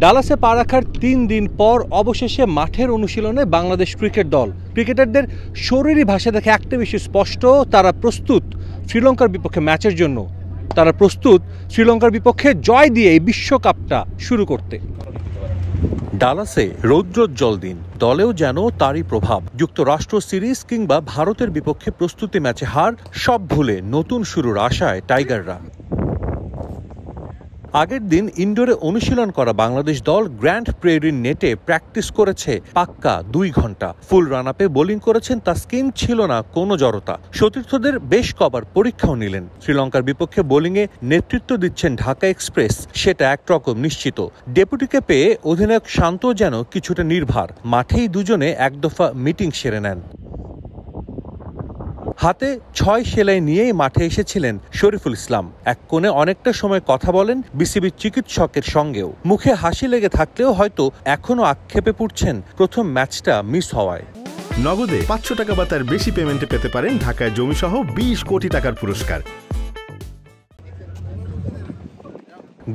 ডালাসে পা রাখার ৩ দিন পর অবশেষে মাঠের অনুশীলনে বাংলাদেশ ক্রিকেট দল। ক্রিকেটারদের শরীরী ভাষা দেখে একটা বিষয় স্পষ্ট, তারা প্রস্তুত শ্রীলঙ্কার বিপক্ষে ম্যাচের জন্য। তারা প্রস্তুত শ্রীলঙ্কার বিপক্ষে জয় দিয়ে এই বিশ্বকাপটা শুরু করতে। ডালাসে রৌদ্রোজ্জ্বল দিন, দলেও যেন তারই প্রভাব। যুক্তরাষ্ট্র সিরিজ কিংবা ভারতের বিপক্ষে প্রস্তুতি ম্যাচে হার সব ভুলে নতুন শুরুর আশায় টাইগাররা। আগের দিন ইনডোরে অনুশীলন করা বাংলাদেশ দল গ্র্যান্ড প্রেরির নেটে প্র্যাকটিস করেছে পাক্কা 2 ঘন্টা। ফুল রান আপে বোলিং করেছেন তাসকিন, ছিল না কোনো জড়তা। সতীর্থদের বেশ কবার পরীক্ষাও নিলেন। শ্রীলঙ্কার বিপক্ষে বোলিংয়ে নেতৃত্ব দিচ্ছেন ঢাকা এক্সপ্রেস, সেটা একরকম নিশ্চিত। ডেপুটিকে পেয়ে অধিনায়ক শান্ত যেন কিছুটা নির্ভার। মাঠেই দুজনে এক দফা মিটিং সেরে নেন। হাতে 6 সেলাই নিয়েই মাঠে এসেছিলেন শরীফুল ইসলাম। এক কোণে অনেকটা সময় কথা বলেন বিসিবির চিকিৎসকের সঙ্গেও। মুখে হাসি লেগে থাকলেও হয়তো এখনো আক্ষেপে পড়ছেন প্রথম ম্যাচটা মিস হওয়ায়। নগদে 500 টাকা বা তার বেশি পেমেন্টে পেতে পারেন ঢাকায় জমিসহ 20 কোটি টাকার পুরস্কার।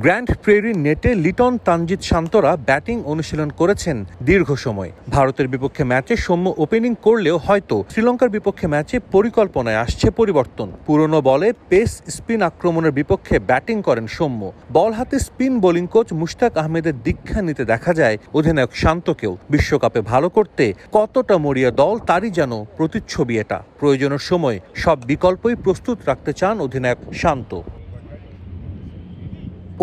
গ্র্যান্ড প্রেরির নেটে লিটন, তানজিদ শান্তরা ব্যাটিং অনুশীলন করেছেন দীর্ঘ সময়। ভারতের বিপক্ষে ম্যাচে সৌম্য ওপেনিং করলেও হয়তো শ্রীলঙ্কার বিপক্ষে ম্যাচে পরিকল্পনায় আসছে পরিবর্তন। পুরনো বলে পেস স্পিন আক্রমণের বিপক্ষে ব্যাটিং করেন সৌম্য। বল হাতে স্পিন বোলিং কোচ মুশতাক আহমেদের দীক্ষা নিতে দেখা যায় অধিনায়ক শান্তকেও। বিশ্বকাপে ভালো করতে কতটা মরিয়া দল তারই যেন প্রতিচ্ছবি এটা। প্রয়োজনের সময় সব বিকল্পই প্রস্তুত রাখতে চান অধিনায়ক শান্ত।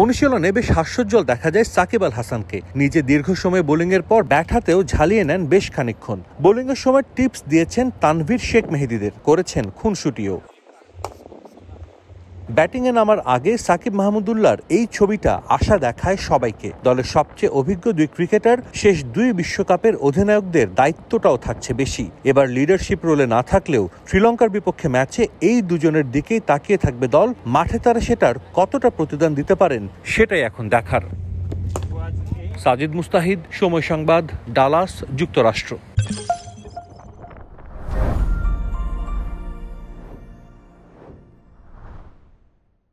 অনুশীলনে বেশ হাস্যোজ্জ্বল দেখা যায় সাকিব আল হাসানকে। নিজে দীর্ঘ সময় বোলিংয়ের পর ব্যাট হাতেও ঝালিয়ে নেন বেশ খানিকক্ষণ। বোলিংয়ের সময় টিপস দিয়েছেন তানভীর শেখ মেহেদীদের, করেছেন খুনসুটিও। ব্যাটিংয়ে নামার আগে সাকিব মাহমুদুল্লাহর এই ছবিটা আশা দেখায় সবাইকে। দলের সবচেয়ে অভিজ্ঞ 2 ক্রিকেটার, শেষ 2 বিশ্বকাপের অধিনায়কদের দায়িত্বটাও থাকছে বেশি। এবার লিডারশিপ রোলে না থাকলেও শ্রীলঙ্কার বিপক্ষে ম্যাচে এই দুজনের দিকেই তাকিয়ে থাকবে দল। মাঠে তারা সেটার কতটা প্রতিদান দিতে পারেন সেটাই এখন দেখার। সাজিদ মুস্তাহিদ, সময় সংবাদ, ডালাস, যুক্তরাষ্ট্র।